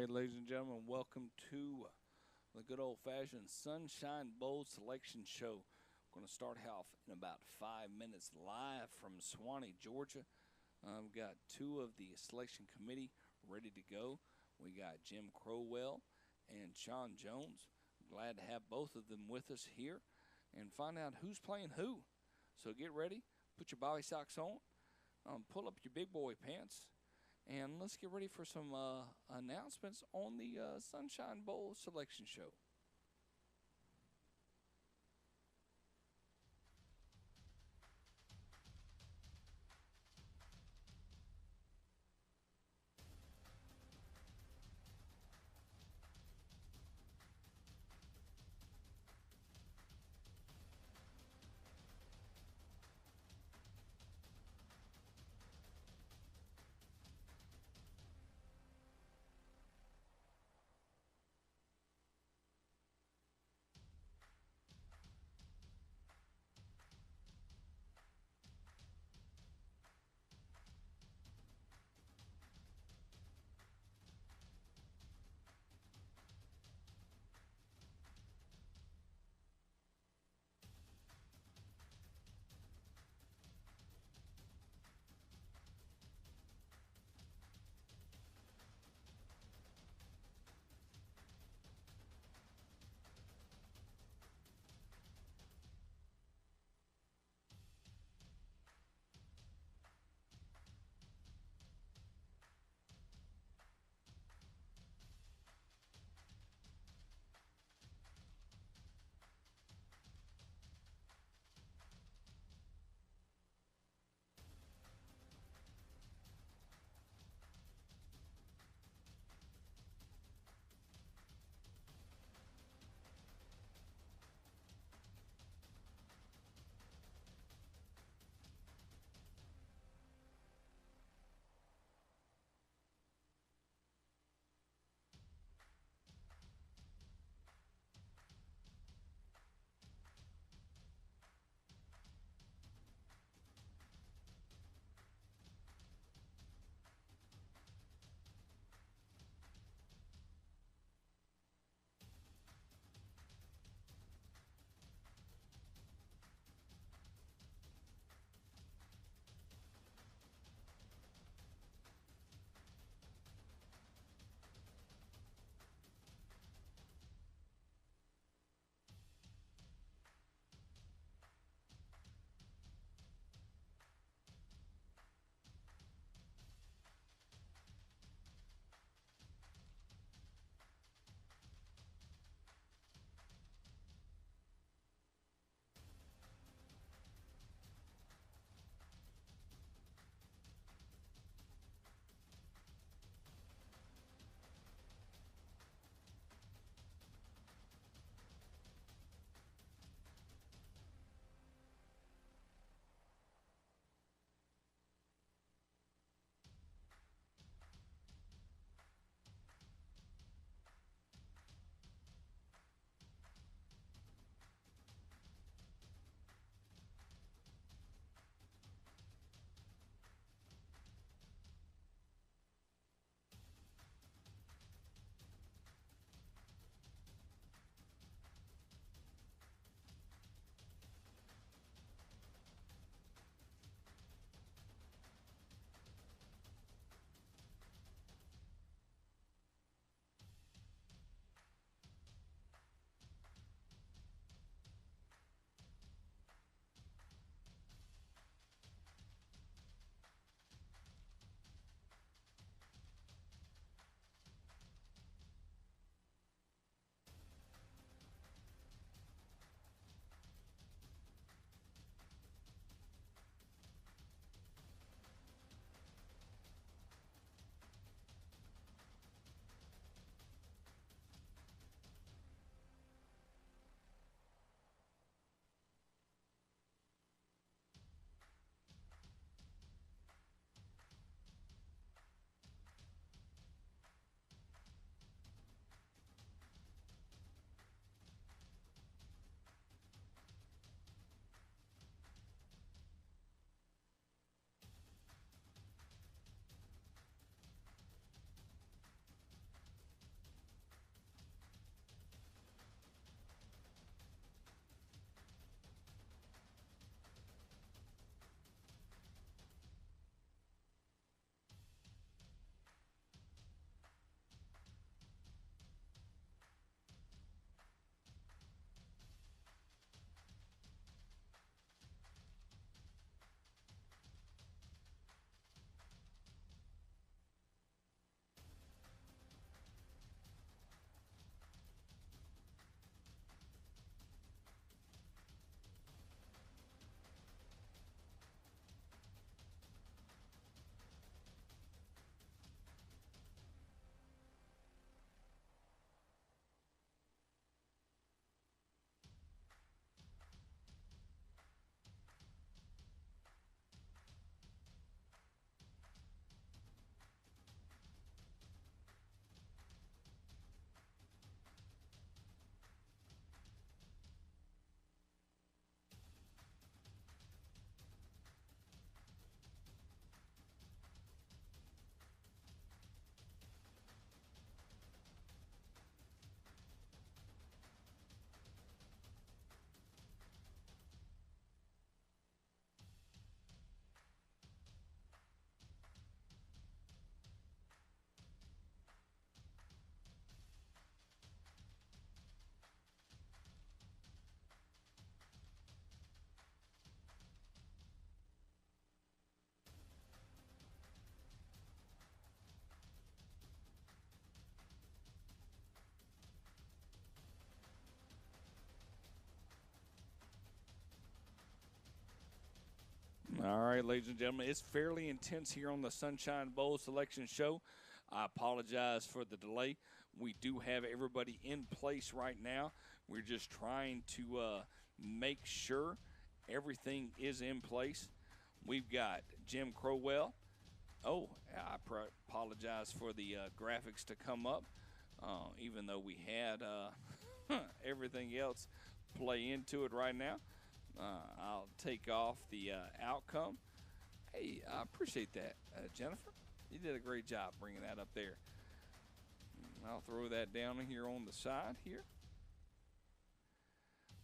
right, ladies and gentlemen, welcome to the good old fashioned Sunshine Bowl Selection Show. We're going to start off in about 5 minutes live from Swanee, Georgia. We've got two of the selection committee ready to go. We got Jim Crowell and Shawn Jones. Glad to have both of them with us here and find out who's playing who. So get ready, put your bobby socks on, pull up your big boy pants, and let's get ready for some announcements on the Sunshine Bowl Selection Show. All right, ladies and gentlemen, it's fairly intense here on the Sunshine Bowl Selection Show. I apologize for the delay. We do have everybody in place right now. We're just trying to make sure everything is in place. We've got Jim Crowell. Oh, I apologize for the graphics to come up, even though we had everything else play into it right now. I'll take off the outcome. Hey, I appreciate that, Jennifer. You did a great job bringing that up there. I'll throw that down here on the side here.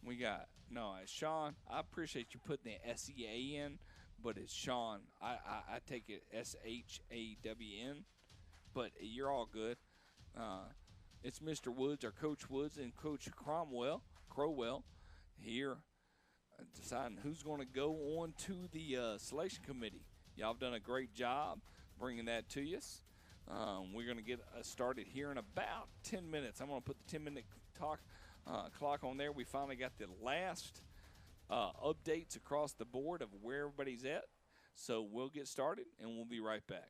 We got, no, it's Shawn. I appreciate you putting the S-E-A in, but it's Shawn. I take it S-H-A-W-N, but you're all good. It's Mr. Woods, or Coach Woods, and Coach Crowell here deciding who's going to go on to the selection committee. Y'all have done a great job bringing that to us. We're going to get started here in about 10 minutes. I'm going to put the 10-minute clock on there. We finally got the last updates across the board of where everybody's at. So we'll get started, and we'll be right back.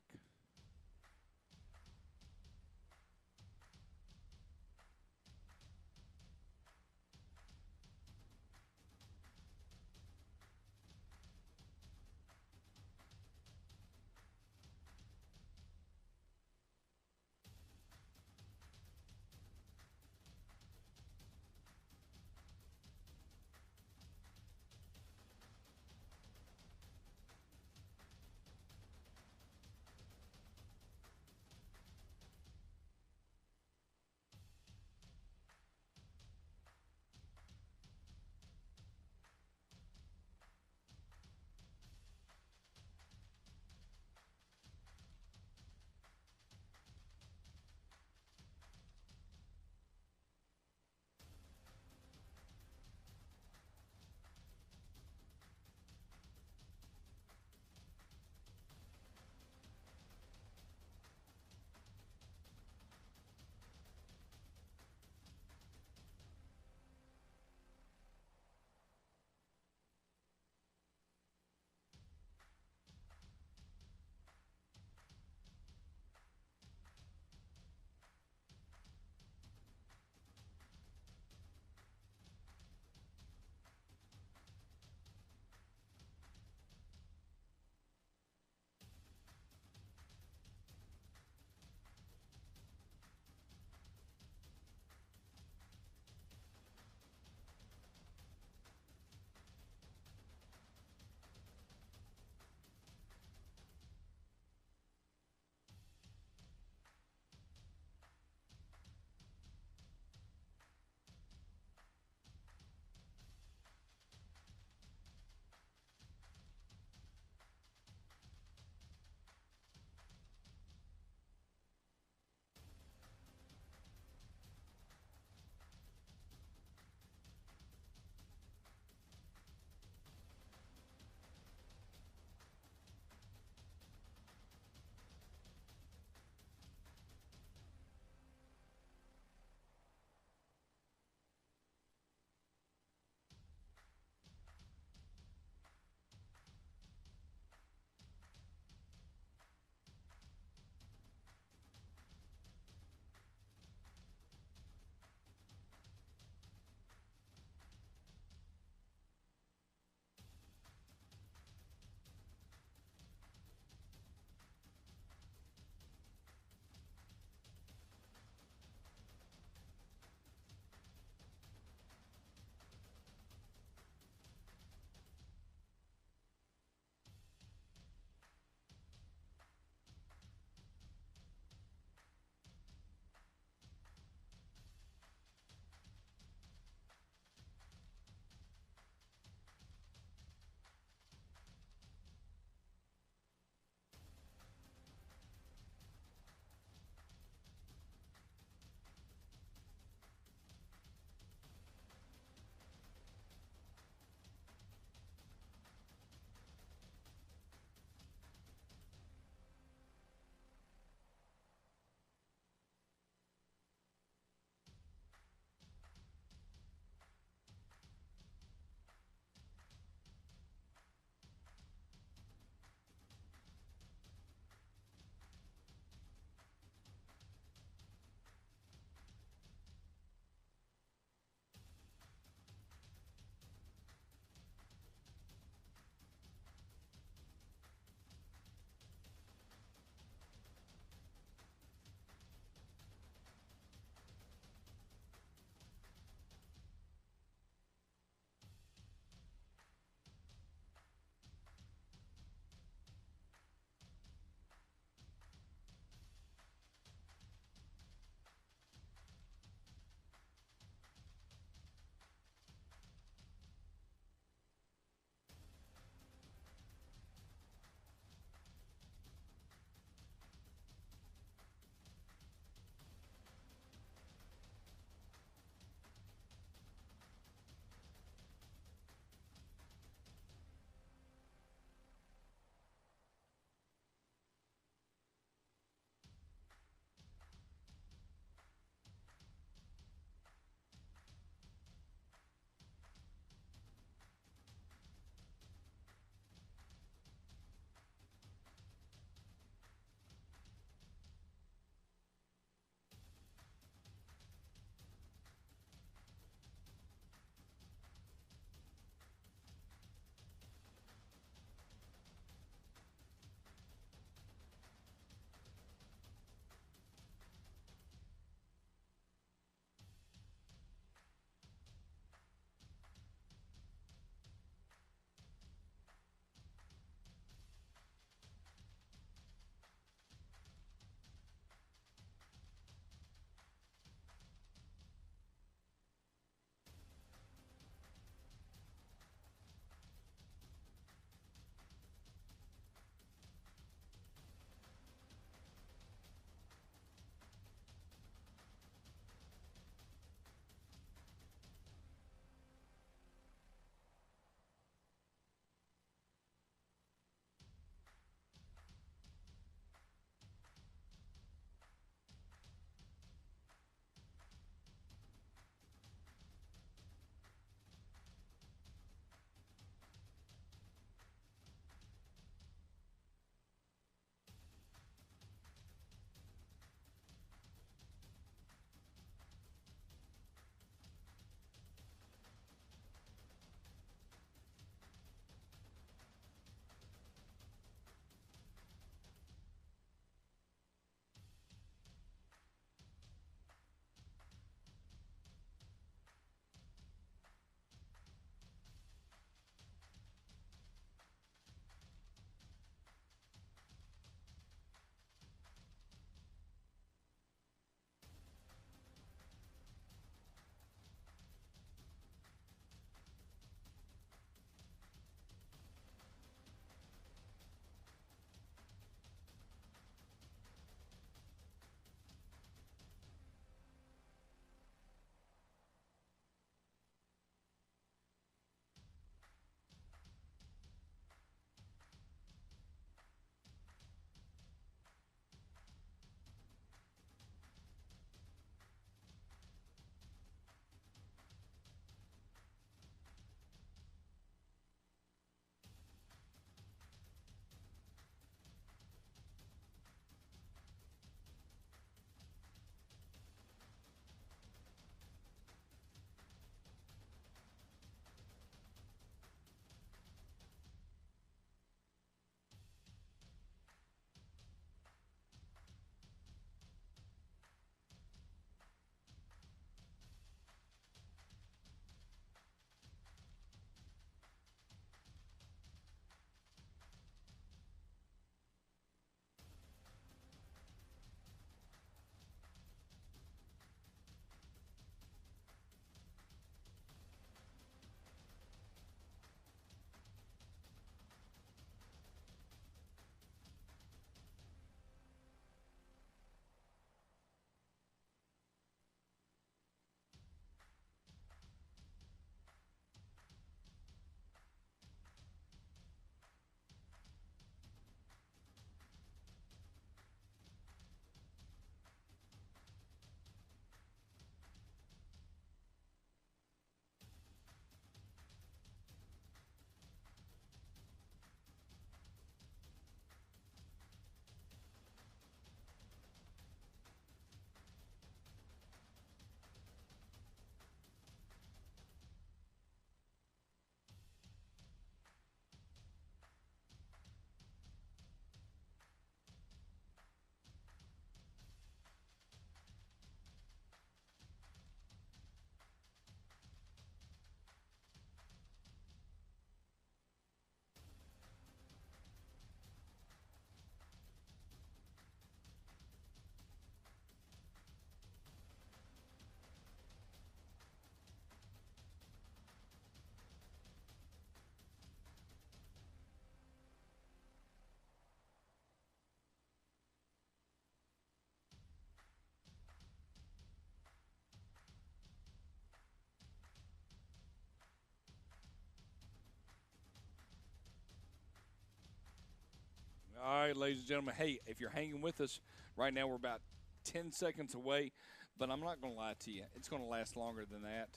All right, ladies and gentlemen. Hey, if you're hanging with us right now, we're about 10 seconds away, but I'm not going to lie to you. It's going to last longer than that.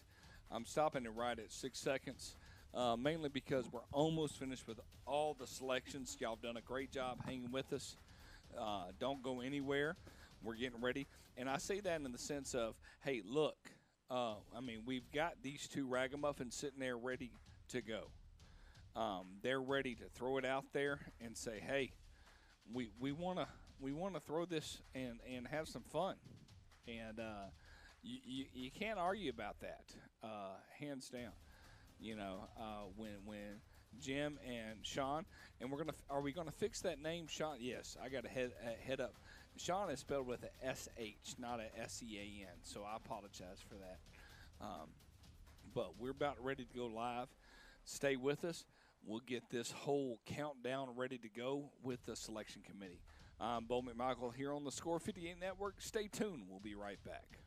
I'm stopping it right at 6 seconds, mainly because we're almost finished with all the selections. Y'all have done a great job hanging with us. Don't go anywhere. We're getting ready. And I say that in the sense of, hey, look, we've got these two ragamuffins sitting there ready to go. They're ready to throw it out there and say, hey, we want to throw this and have some fun. And you can't argue about that, hands down. When Jim and Shawn, and are we gonna fix that name, Shawn? Yes, I got a head up. Shawn is spelled with a SH, not a SEAN, so I apologize for that. But we're about ready to go live. Stay with us. We'll get this whole countdown ready to go with the selection committee. I'm Bo McMichael here on the Score 58 Network. Stay tuned. We'll be right back.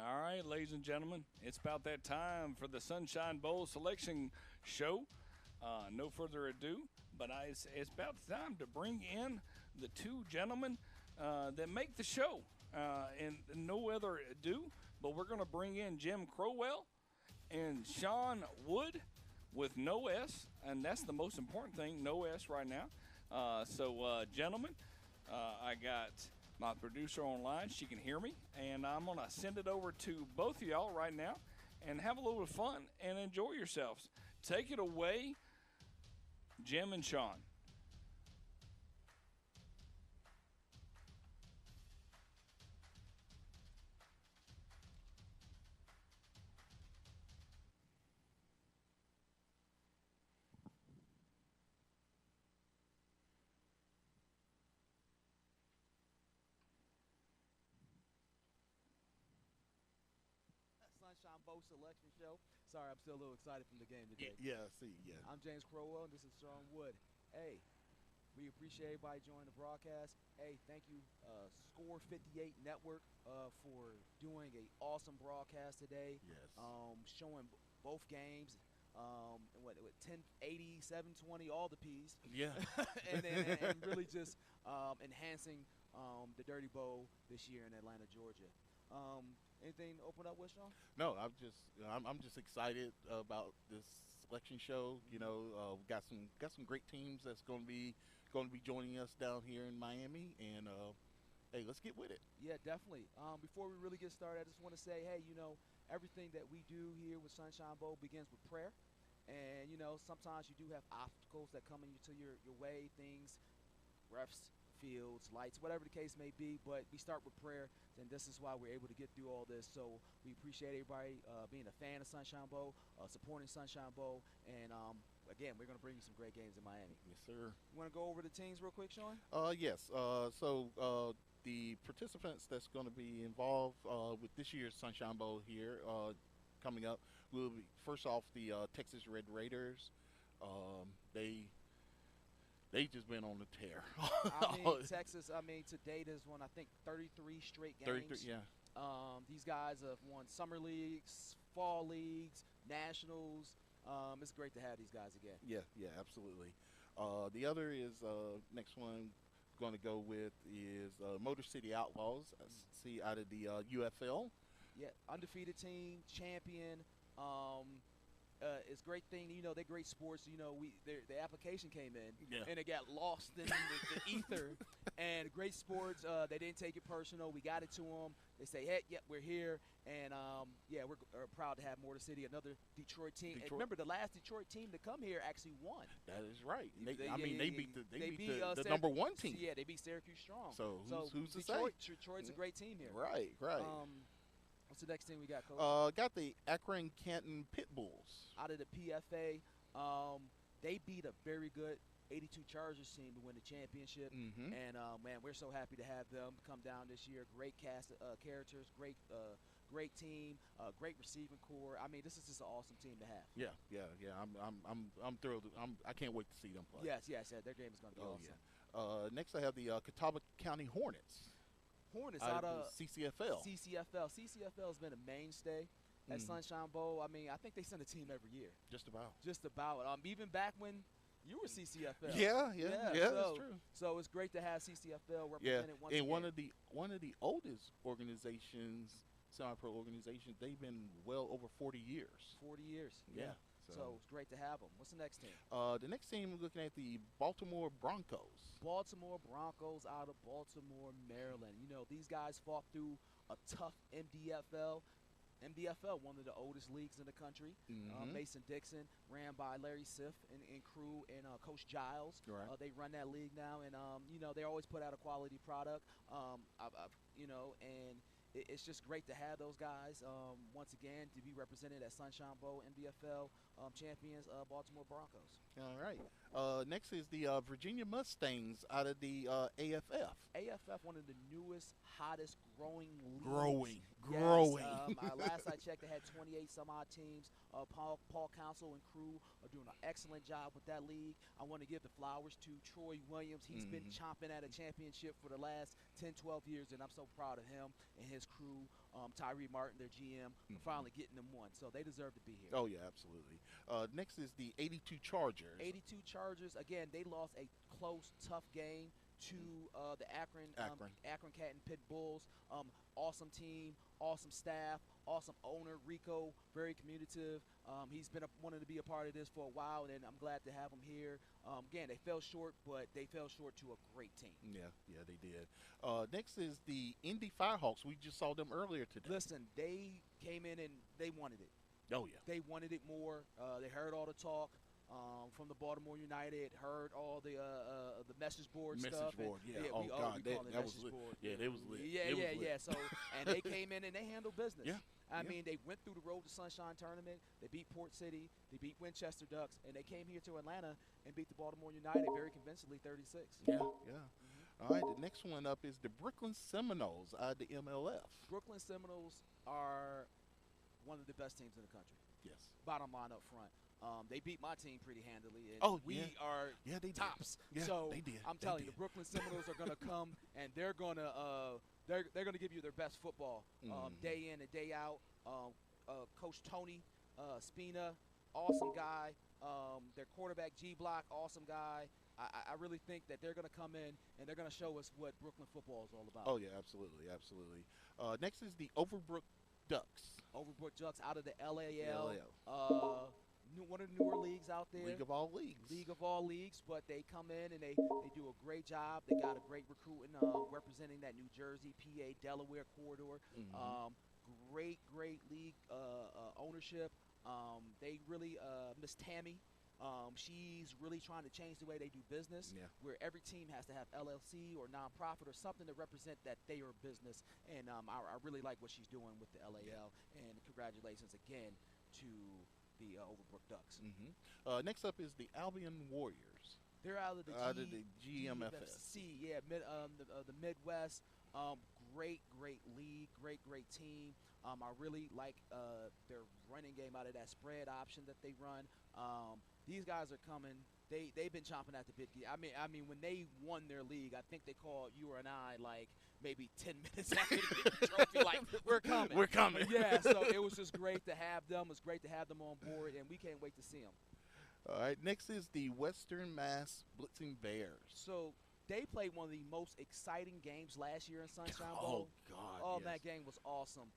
All right, ladies and gentlemen, it's about that time for the Sunshine Bowl selection show. No further ado, but it's about time to bring in the two gentlemen that make the show. And no other ado, but we're going to bring in Jim Crowell and Shawn Wood with no S, and that's the most important thing, no S right now. So, gentlemen, I got my producer online. She can hear me, and I'm going to send it over to both of y'all right now and have a little bit of fun and enjoy yourselves. Take it away, Jim and Shawn. Sunshine Boat Selection Show. Sorry, I'm still a little excited from the game today. Yeah, see, yeah. I'm James Crowell, and this is Shawn Wood. Hey, we appreciate everybody joining the broadcast. Hey, thank you, Score 58 Network, for doing an awesome broadcast today. Yes. Showing both games. What 1080, 720, all the P's. Yeah. and really just enhancing the Dirty Bowl this year in Atlanta, Georgia. Anything to open up with, Shawn? No, I'm just excited about this selection show. You know, we got some great teams that's going to be joining us down here in Miami, and hey, let's get with it. Yeah, definitely. Before we really get started, I just want to say, hey, everything that we do here with Sunshine Bowl begins with prayer, and sometimes you do have obstacles that come into your way, things, refs, fields, lights, whatever the case may be, but we start with prayer, and this is why we're able to get through all this. So we appreciate everybody being a fan of Sunshine Bowl, supporting Sunshine Bowl, and again, we're going to bring you some great games in Miami. Yes, sir. You want to go over the teams real quick, Shawn? Yes. So the participants that's going to be involved with this year's Sunshine Bowl here coming up will be, first off, the Texas Red Raiders. They just been on the tear. Texas, to date has won, I think, 33 straight games. 33, yeah. These guys have won summer leagues, fall leagues, nationals. It's great to have these guys again. Yeah, absolutely. The other is next one going to go with is Motor City Outlaws. See, out of the UFL. Yeah, undefeated team, champion. It's a great thing, they're great sports. The application came in, and it got lost in the ether. And great sports, they didn't take it personal. We got it to them. They say, hey, yep, we're here. And, we're proud to have Motor City, another Detroit team. And remember, the last Detroit team to come here actually won. That is right. They beat the number one team. Yeah, they beat Syracuse strong. So who's to Detroit, say? Detroit's a great team here. Right. What's the next team we got, Coach? Got the Akron Canton Pit Bulls. Out of the PFA, they beat a very good 82 Chargers team to win the championship. Mm-hmm. And, man, we're so happy to have them come down this year. Great cast of characters, great team, great receiving core. This is just an awesome team to have. Yeah. I'm thrilled. I can't wait to see them play. Yes. Their game is going to be awesome. Yeah. Next, I have the Catawba County Hornets. Hornets out of CCFL. CCFL has been a mainstay at Sunshine Bowl. I think they send a team every year. Just about. Even back when you were CCFL. Yeah, that's true. So it's great to have CCFL represented once again. And one of the oldest organizations, semi-pro organizations, they've been well over 40 years. 40 years. Yeah. So it's great to have them. What's the next team? The next team, we're looking at the Baltimore Broncos. Baltimore Broncos out of Baltimore, Maryland. These guys fought through a tough MDFL. MDFL, one of the oldest leagues in the country. Mm-hmm. Mason Dixon, ran by Larry Siff and crew, and Coach Giles. Right. They run that league now, and they always put out a quality product. And it's just great to have those guys once again to be represented at Sunshine Bowl MDFL champions, Baltimore Broncos. All right. Next is the Virginia Mustangs out of the AFF. AFF, one of the newest, hottest growing leagues. Growing. Last I checked, they had 28 some odd teams. Paul Council and crew are doing an excellent job with that league. I want to give the flowers to Troy Williams. He's been chomping at a championship for the last 10, 12 years, and I'm so proud of him and his crew. Tyree Martin, their GM, for finally getting them one. So they deserve to be here. Oh, yeah, absolutely. Next is the 82 Chargers. 82 Chargers. Again, they lost a close, tough game to the Akron Canton Pit Bulls. Awesome team, awesome staff, awesome owner, Rico, very communicative. He's been wanting to be a part of this for a while, and I'm glad to have him here. Again, they fell short, but they fell short to a great team. Yeah, they did. Next is the Indy Firehawks. We just saw them earlier today. Listen, they came in and they wanted it. Oh, yeah. They wanted it more. They heard all the talk from the Baltimore United, heard all the message board stuff. Yeah. Oh, God, that was lit. Board. Yeah, they was lit. Yeah. So, and they came in and they handled business. Yeah. I mean, they went through the Road to Sunshine tournament. They beat Port City. They beat Winchester Ducks. And they came here to Atlanta and beat the Baltimore United very convincingly, 36. Yeah. All right, the next one up is the Brooklyn Seminoles out of the MLF. Brooklyn Seminoles are one of the best teams in the country. Yes. Bottom line up front. They beat my team pretty handily, and we are they tops. Yeah, so they did. I'm telling you, the Brooklyn Seminoles are going to come, and they're going to give you their best football day in and day out. Coach Tony Spina, awesome guy. Their quarterback G-Block, awesome guy. I really think that they're going to come in and they're going to show us what Brooklyn football is all about. Oh yeah, absolutely. Next is the Overbrook Ducks. Overbrook Ducks out of the LAL. One of the newer leagues out there. League of all leagues. But they come in and they do a great job. They got a great recruiting representing that New Jersey, PA, Delaware corridor. Great league ownership. They really Miss Tammy. She's really trying to change the way they do business, where every team has to have LLC or nonprofit or something to represent that they are a business. And I really like what she's doing with the LAL. And congratulations again to the Overbrook Ducks. Next up is the Albion Warriors. They're out of the GMFS. The Midwest. Great league, great team. I really like their running game out of that spread option that they run. These guys are coming. They've been chomping at the bit. I mean, when they won their league, I think they called you and I like maybe 10 minutes after they get the trophy. Like, we're coming. Yeah. So it was just great to have them. It was great to have them on board, and we can't wait to see them. All right. Next is the Western Mass Blitzing Bears. So they played one of the most exciting games last year in Sunshine Bowl. Oh God! Oh, that game was awesome.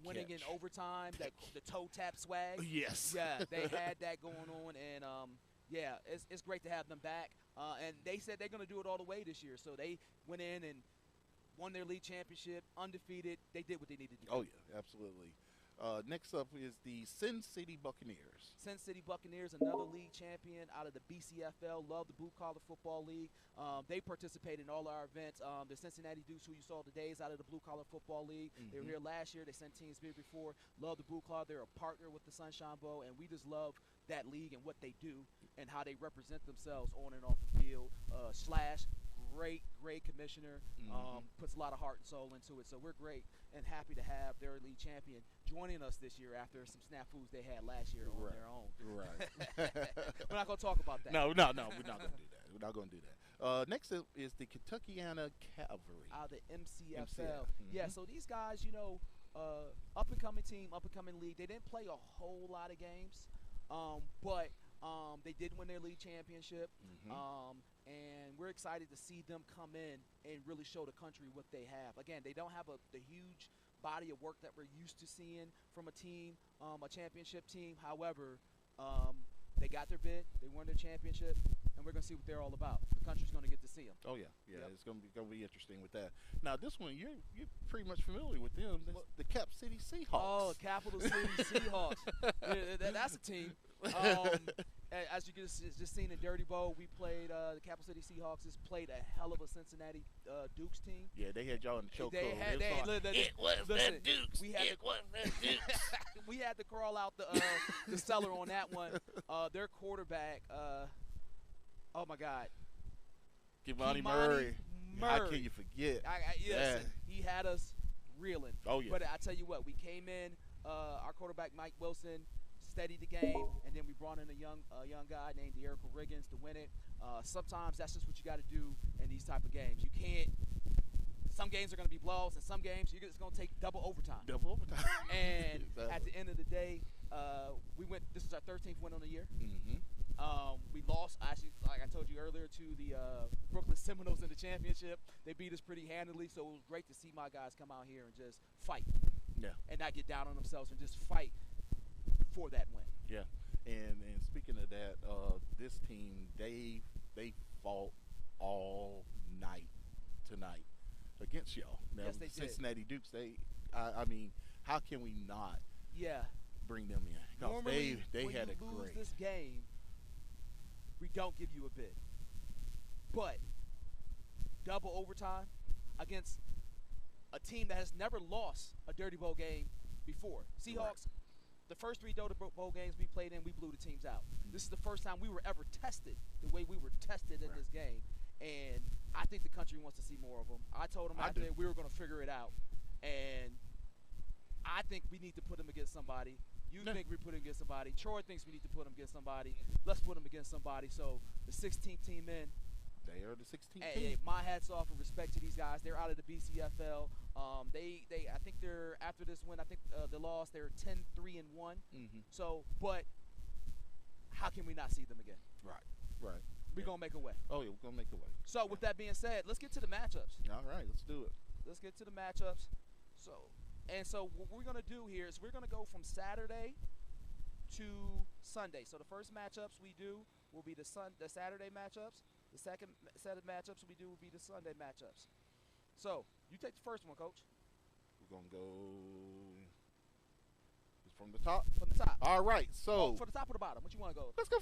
Winning in overtime, the toe tap swag. Yes. Yeah, they had that going on, and it's great to have them back. And they said they're going to do it all the way this year. So they went in and won their league championship, undefeated. They did what they needed to do. Oh yeah, absolutely. Next up is the Cinn City Buccaneers. Cinn City Buccaneers, another league champion out of the BCFL. Love the Blue Collar Football League. They participate in all our events. The Cincinnati Dukes, who you saw today, is out of the Blue Collar Football League. They were here last year. They sent teams here before. Love the Blue Collar. They're a partner with the Sunshine Bowl, and we just love that league and what they do and how they represent themselves on and off the field. Slash, great commissioner, puts a lot of heart and soul into it. So we're great and happy to have their league champion joining us this year after some snafus they had last year on their own. Right. We're not going to talk about that. No, we're not going to do that. We're not going to do that. Next up is the Kentuckiana Cavalry. Out of the MCFL. Yeah, so these guys, up-and-coming team, up-and-coming league. They didn't play a whole lot of games, but they did win their league championship. And we're excited to see them come in and really show the country what they have. Again, they don't have the huge body of work that we're used to seeing from a team, a championship team. However, they got their bid, they won their championship, and we're going to see what they're all about. The country's going to get to see them. Oh, yeah. Yep. It's going to be interesting with that. Now, this one, you're pretty much familiar with them. The Cap City Seahawks. Oh, Capital City Seahawks. That's a team. As you just seen in Dirty Bowl, we played the Capital City Seahawks. Just played a hell of a Cincinnati Dukes team. Yeah, they had y'all in the chokehold. It was the Dukes. We had to crawl out the cellar on that one. Their quarterback, oh my God, Kimani Murray. How can you forget? Listen, he had us reeling. Oh yeah. But I tell you what, we came in. Our quarterback Mike Wilson steadied the game, and then we brought in a young guy named De'Erico Riggins to win it. Sometimes that's just what you got to do in these type of games. You can't. Some games are going to be blowouts, and some games you're just going to take double overtime. And at the end of the day, we went. This is our 13th win on the year. We lost, actually, like I told you earlier, to the Brooklyn Seminoles in the championship. They beat us pretty handily, so it was great to see my guys come out here and just fight. Yeah. And not get down on themselves and just fight for that win. Yeah. And speaking of that, this team, they fought all night tonight against y'all. Now, Yes, they did. Cincinnati Dukes, I mean, how can we not bring them in? Because Normally, they when had you a lose great. this game, we don't give you a bid. But double overtime against a team that has never lost a Dirty Bowl game before. Seahawks, the first 3 Dirty Bowl games we played in, we blew the teams out. This is the first time we were ever tested the way we were tested in this game. And I think the country wants to see more of them. I told them after we were going to figure it out. And I think we need to put them against somebody. You think we put them against somebody. Troy thinks we need to put them against somebody. Let's put them against somebody. So the 16th team in. They are the 16th Hey, team. my hats off and respect to these guys. They're out of the BCFL. I think they're, after this win, I think they lost. They're 10-3-1. So, but how can we not see them again? Right. We're going to make a way. Oh, yeah, we're going to make a way. So, with that being said, let's get to the matchups. All right, let's do it. Let's get to the matchups. So what we're going to do here is we're going to go from Saturday to Sunday. So the first matchups we do will be the Saturday matchups. The second set of matchups we do will be the Sunday matchups. So you take the first one, Coach. We're going to go from the top. From the top. All right, so from the top or the bottom? What you want to go? let's go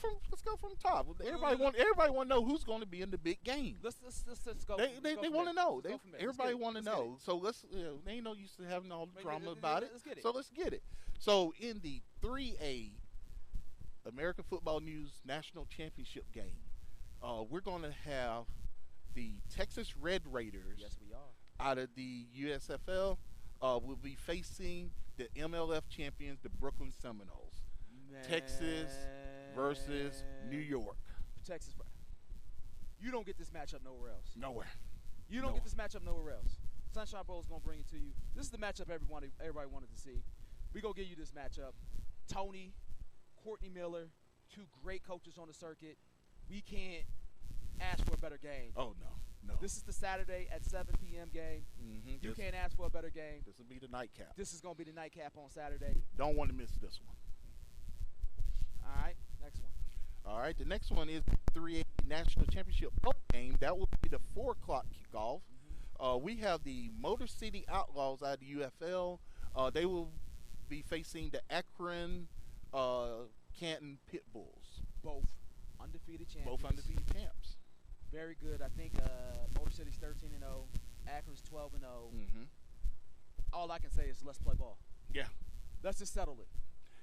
from the top. Everybody want to know who's going to be in the big game. Let's go. They want to know. Everybody want to Let's know. So they ain't no use to having all the drama about it. Let's get it. So let's get it. So in the 3A American Football News National Championship game, we're going to have the Texas Red Raiders. Yes, we are. Out of the USFL, will be facing the MLF champions, the Brooklyn Seminoles. Man. Texas versus New York. Texas. You don't get this matchup nowhere else. Nowhere. You don't get this matchup nowhere else. Sunshine Bowl is going to bring it to you. This is the matchup everybody wanted to see. We're going to give you this matchup. Tony, Courtney Miller, 2 great coaches on the circuit. We can't ask for a better game. Oh, no. This is the Saturday at 7 p.m. game. You can't ask for a better game. This will be the nightcap. This is going to be the nightcap on Saturday. Don't want to miss this one. All right, next one. All right, the next one is the 3A National Championship Bowl game. That will be the 4 o'clock kickoff. We have the Motor City Outlaws out of the UFL. They will be facing the Akron Canton Pit Bulls. Both undefeated champions. Both undefeated champs. Very good. I think Motor City's 13-0. Akron's 12-0. All I can say is let's play ball. Yeah. Let's just settle it.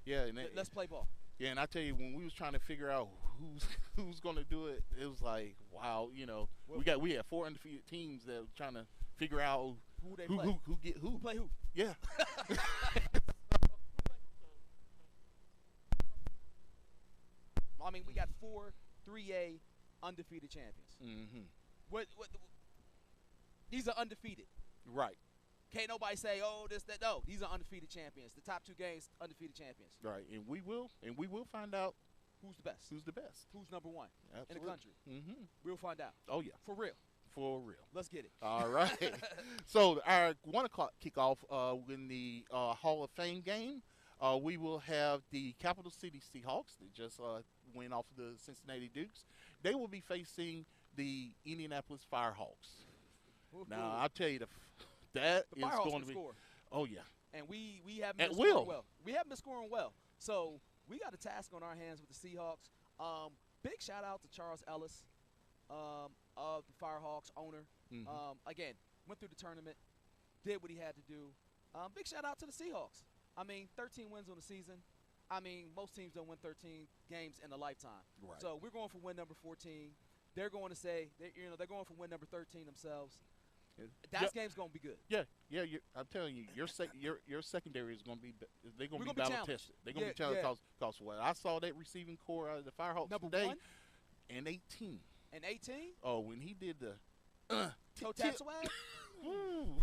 Yeah. Let's play ball. Yeah, and I tell you, when we was trying to figure out who's going to do it, it was like, wow, we had 4 undefeated teams that were trying to figure out who they play. Who get who. Who play who? Yeah. I mean, we got 4 3A undefeated champions. What these are undefeated. Right. Can't nobody say, oh, this, that. No, these are undefeated champions. The top 2 games, undefeated champions. Right, and we will find out who's the best. Who's number 1 Absolutely. in the country. We'll find out. Oh yeah, for real. For real. Let's get it. All right. So our 1 o'clock kickoff in the Hall of Fame game, we will have the Capital City Seahawks that just went off of the Cincinnati Dukes. They will be facing the Indianapolis Firehawks. Now I'll tell you that the is Firehawks going to be. Score. Oh yeah. And we haven't been scoring well. We haven't been scoring well. So we got a task on our hands with the Seahawks. Big shout out to Charles Ellis, of the Firehawks owner. Again, went through the tournament, did what he had to do. Big shout out to the Seahawks. I mean, 13 wins on the season. I mean, most teams don't win 13 games in a lifetime. Right. So we're going for win number 14. They're going to say they're going for win number 13 themselves. That game's going to be good. Yeah. I'm telling you, your secondary is going to be. They're going to be battle tested. They're going to be challenged because what I saw that receiving core out of the Firehawks number today, 1 and 18. And 18? Oh, when he did the toe tap swag. Ooh.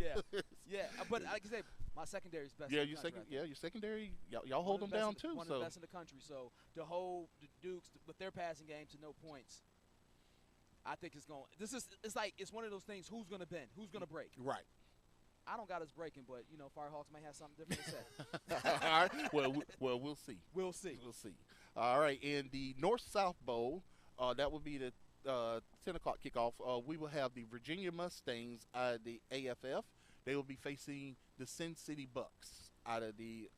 Yeah. but like I said, my secondary is best. Yeah, in the country, I think. your secondary, y'all hold them down too. One of the best in the country. So to hold the Dukes with their passing game to no points, I think it's going. It's one of those things. Who's going to bend? Who's going to break? Right. I don't got us breaking, but Firehawks might have something different to say. All right. Well, we'll see. We'll see. We'll see. All right. In the North-South Bowl, that will be the 10 o'clock kickoff. We will have the Virginia Mustangs out of the AFF. They will be facing the Cinn City Bucks out of the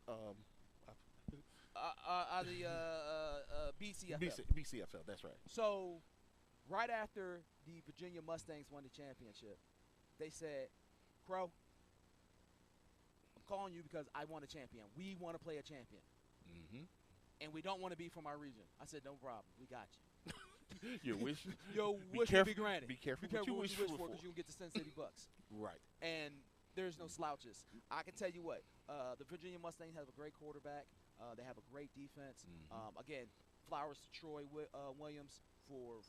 BCFL. BCFL. That's right. So, right after the Virginia Mustangs won the championship, they said, "Crow, I'm calling you because I want a champion. We want to play a champion, and we don't want to be from our region." I said, "No problem. We got you." Your wish. Your Be wish will careful- be granted. be careful Be what you careful wish for for. because you can get the Cinn City Bucks. Right. And there's no slouches. I can tell you what, the Virginia Mustangs have a great quarterback. They have a great defense. Again, flowers to Troy Williams for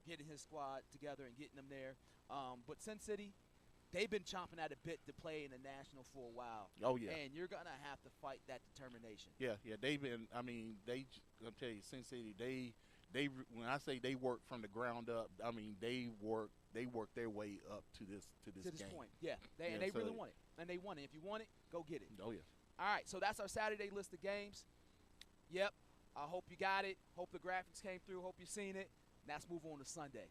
getting his squad together and getting them there. But Cinn City, they've been chomping at a bit to play in the national for a while. Oh yeah. And you're gonna have to fight that determination. Yeah. They've been. I mean, I'll tell you, Cinn City. They when I say they work from the ground up, I mean they work their way up to this game. Point. Yeah. And they really want it. And they want it. If you want it, go get it. Oh yeah. All right, so that's our Saturday list of games. Yep. I hope you got it. Hope the graphics came through. Hope you've seen it. Now let's move on to Sunday.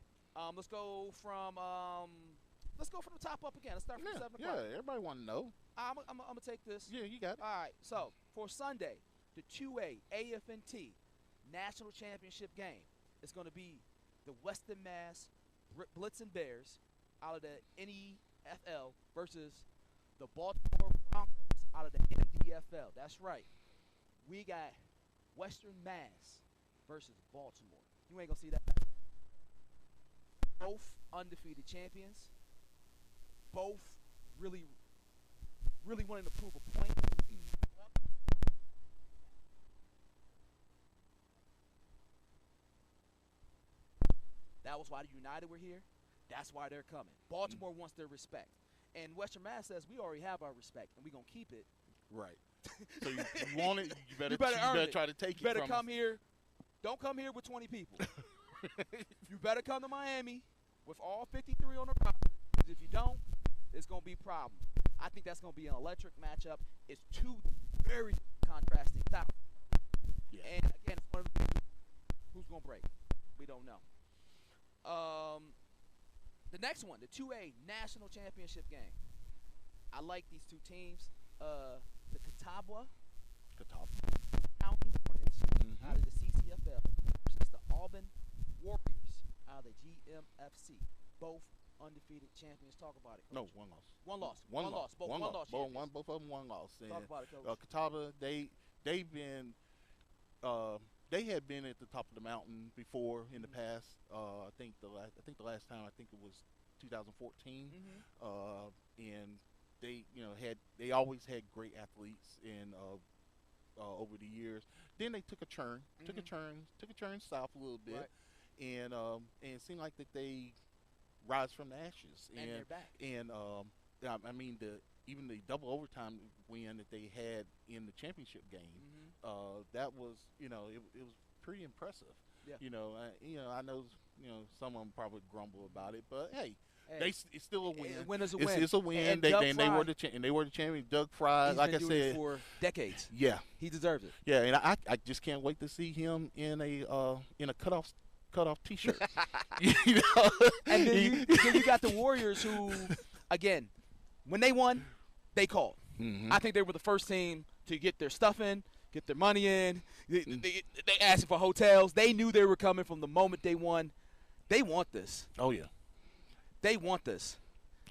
Let's go from the top up again. Let's start from 7 o'clock. Yeah, everybody want to know. I'm gonna take this. Yeah, you got it. All right. So for Sunday, the 2A AF&T National Championship game is going to be the Western Mass Blitzen Bears out of the NEFL versus the Baltimore Broncos out of the MDFL. That's right. We got Western Mass versus Baltimore. You ain't gonna see that. Both undefeated champions. Both really wanting to prove a point. That was why the United were here. That's why they're coming. Baltimore wants their respect. And Western Mass says we already have our respect, and we're going to keep it. Right. So you want it, you better earn it. try to take You better it from come here. Don't come here with 20 people. You better come to Miami with all 53 on the roster. If you don't, it's going to be a problem. I think that's going to be an electric matchup. It's two very contrasting styles. Yeah. And, again, it's one of the things who's going to break. We don't know. The next one, the 2A National Championship game. I like these two teams. The Catawba County Hornets out of the CCFL versus the Auburn Warriors out of the GMFC. Both undefeated champions. Talk about it, Coach. No, one loss. One loss. Both One loss. both of them one loss. And, Talk about it, Coach. Catawba, they've been they had been at the top of the mountain before in the past. I think the last time it was 2014, and they always had great athletes and over the years. Then they took a turn south a little bit, Right. and it seemed like that they rise from the ashes. And they're back. And I mean even the double overtime win that they had in the championship game, that was it was pretty impressive. Yeah. I know some of them probably grumble about it, but hey. It's still a win. A win is a win. It's a win. And They Doug were the champion. Doug Fry, He's like been I doing it said, for decades. Yeah, He deserves it. yeah, and I just can't wait to see him in a cutoff T-shirt. And then you got the Warriors who, again, when they won, they called. I think they were the first team to get their stuff in, get their money in. They asked for hotels. They knew they were coming from the moment they won. They want this. Oh yeah, they want this.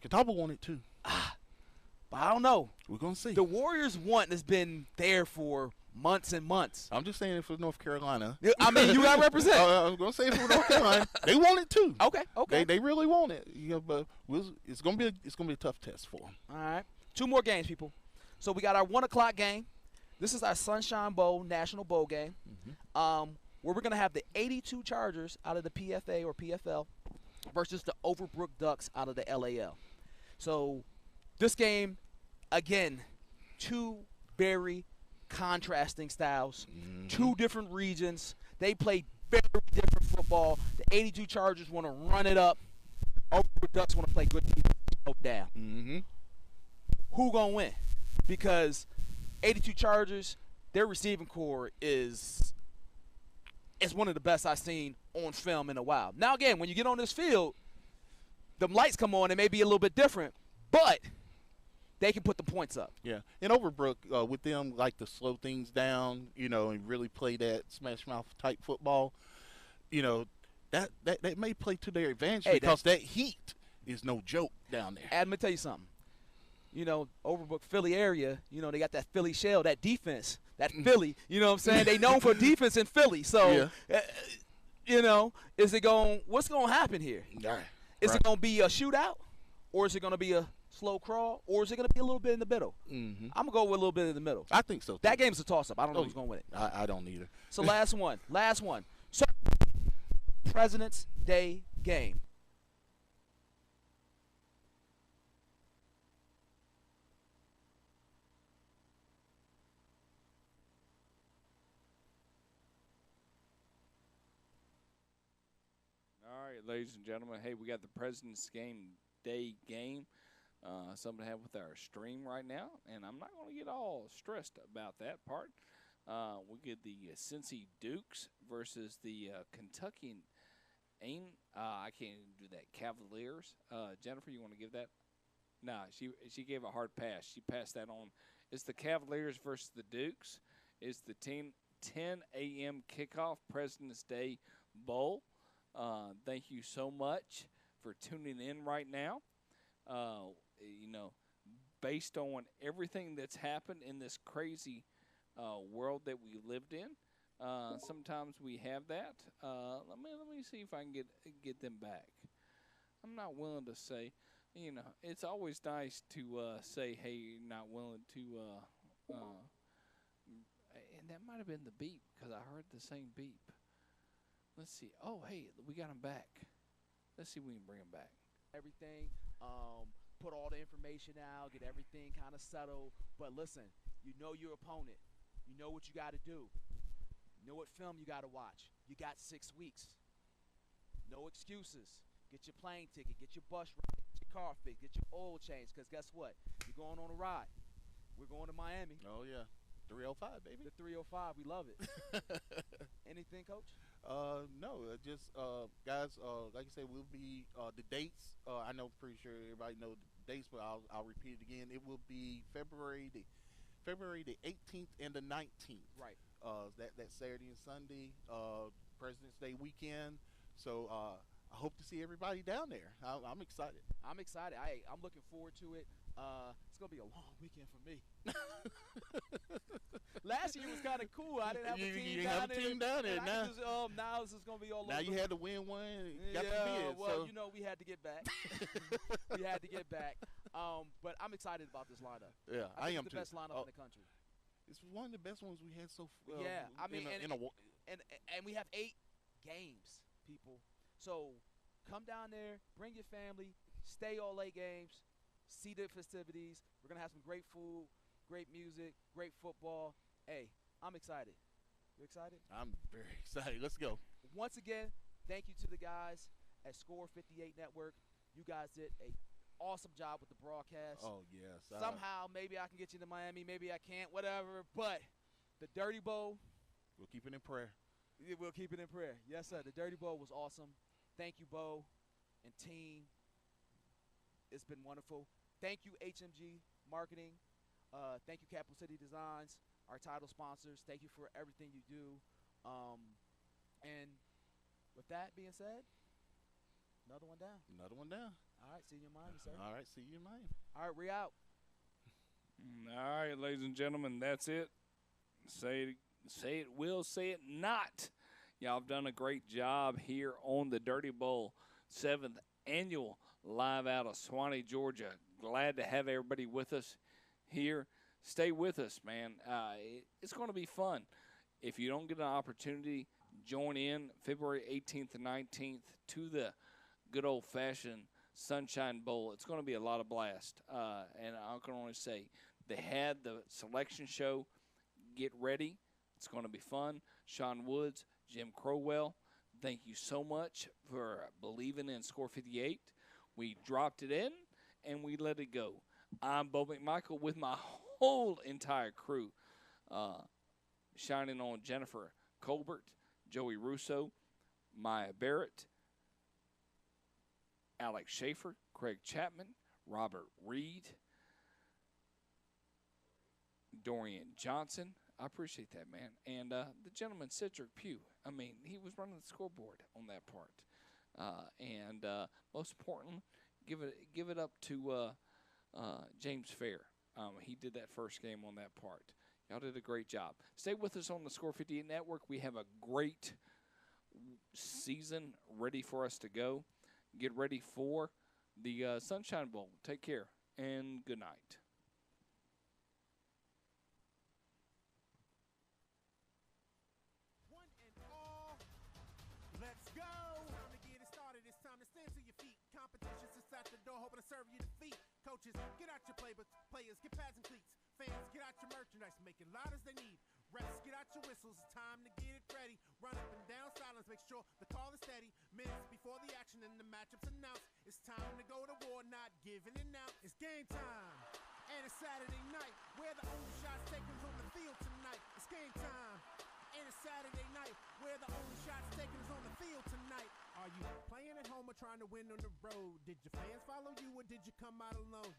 Catawba want it too. But I don't know. We're gonna see. The Warriors' want has been there for months and months. I'm just saying it for North Carolina. I mean, you gotta represent. I'm gonna say it for North Carolina. They want it too. Okay. They really want it. But it's gonna be a tough test for them. All right. 2 more games, people. So we got our 1 o'clock game. This is our Sunshine Bowl National Bowl game, where we're gonna have the 82 Chargers out of the PFA or PFL versus the Overbrook Ducks out of the LAL. So this game, again, two very contrasting styles, two different regions. They play very different football. The 82 Chargers want to run it up. Overbrook Ducks want to play good defense, slow down. Who gonna win? Because 82 Chargers, their receiving core is one of the best I've seen on film in a while. Now again, when you get on this field, the lights come on. It may be a little bit different, but they can put the points up. Yeah, and Overbrook, with them, like to slow things down, and really play that smash mouth type football. That may play to their advantage because that heat is no joke down there. And let me tell you something. Overbrook, Philly area, they got that Philly shell, that defense, that Philly. You know what I'm saying? They known for defense in Philly. So, what's going to happen here? Is it going to be a shootout, or is it going to be a slow crawl, or is it going to be a little bit in the middle? I'm going to go with a little bit in the middle. I think so, too. That game's a toss-up. I don't know who's going to win it. I don't either. So last one. So, President's Day game. All right, ladies and gentlemen. Hey, we got the President's Day game. Something to have with our stream right now, and I'm not going to get all stressed about that part. We get the Cincy Dukes versus the Kentucky I can't even do that. Cavaliers. Jennifer, you want to give that? No, she gave a hard pass. She passed that on. It's the Cavaliers versus the Dukes. It's the 10 a.m. kickoff President's Day Bowl. Thank you so much for tuning in right now. Based on everything that's happened in this crazy world that we lived in, sometimes we have that. Let me see if I can get them back. I'm not willing to say, it's always nice to say, hey, you're not willing to, and that might have been the beep because I heard the same beep. Let's see. Oh, hey, we got them back. Let's see if we can bring them back. Everything, put all the information out, get everything kind of settled. But listen, you know your opponent. You know what you got to do. You know what film you got to watch. You got 6 weeks. No excuses. Get your plane ticket. Get your bus ride. Get your car fixed. Get your oil changed. Because guess what? You're going on a ride. We're going to Miami. Oh, yeah. 305, baby. The 305. We love it. Anything, Coach? No, just guys. Like I said, we'll be the dates. I know, pretty sure everybody knows the dates, but I'll repeat it again. It will be February the 18th and the 19th. Right. That Saturday and Sunday, President's Day weekend. So I hope to see everybody down there. I'm excited. I'm excited. I'm looking forward to it. It's gonna be a long weekend for me. Last year was kind of cool. I didn't have a team you down have a team down there. Now it's just gonna be all over. Now you had to win one. Got the bid, well, so. we had to get back. But I'm excited about this lineup. Yeah, I am it's the too. best lineup in the country. It's one of the best ones we had so far. Yeah, I mean, and we have 8 games, people. So come down there, bring your family, stay all 8 games, see the festivities. We're gonna have some great food, great music, great football. Hey, I'm excited. You excited? I'm very excited. Let's go. Once again, thank you to the guys at Score 58 Network. You guys did a awesome job with the broadcast. Oh, yes. Somehow, maybe I can get you to Miami. Maybe I can't, whatever. But the Dirty Bowl. We'll keep it in prayer. We'll keep it in prayer. Yes, sir. The Dirty Bowl was awesome. Thank you, Bo and team. It's been wonderful. Thank you, HMG Marketing. Thank you, Capital City Designs, our title sponsors. Thank you for everything you do. And with that being said, another one down. Another one down. All right, see you in Miami, sir. All right, see you in Miami. All right, we're out. All right, ladies and gentlemen, that's it. Say it will, say it not. Y'all have done a great job here on the Dirty Bowl, 7th annual, live out of Swanee, Georgia. Glad to have everybody with us here. Stay with us, man. It's going to be fun. If you don't get an opportunity, join in February 18th and 19th to the good old-fashioned Sunshine Bowl. It's going to be a lot of blast. And I can only say they had the selection show. Get ready. It's going to be fun. Shawn Woods, Jim Crowell, thank you so much for believing in Score 58. We dropped it in, and we let it go. I'm Bo McMichael with my whole entire crew, shining on Jennifer Colbert, Joey Russo, Maya Barrett, Alex Schaefer, Craig Chapman, Robert Reed, Dorian Johnson. I appreciate that, man. And the gentleman, Cedric Pugh. I mean, he was running the scoreboard on that part. And most importantly, give it up to James Fair. He did that first game on that part. Y'all did a great job. Stay with us on the Score 58 Network. We have a great season ready for us to go. Get ready for the Sunshine Bowl. Take care and good night. One and all, let's go. Time to get it started. It's time to stand to your feet. Competition sits at the door, hoping to serve you defeat. Coaches, get out your playbooks. Players, get pads and cleats. Fans, get out your merchandise. Make it loud as they need. Refs, get out your whistles. It's time to get it ready. Run up and down silence. Make sure the call is steady. Minutes before the action and the matchups announced. It's time to go to war, not giving it now. It's game time. And it's Saturday night. Where the only shots taken is on the field tonight. It's game time. And it's Saturday night. Where the only shots taken is on the field tonight. Are you playing at home or trying to win on the road? Did your fans follow you or did you come out alone?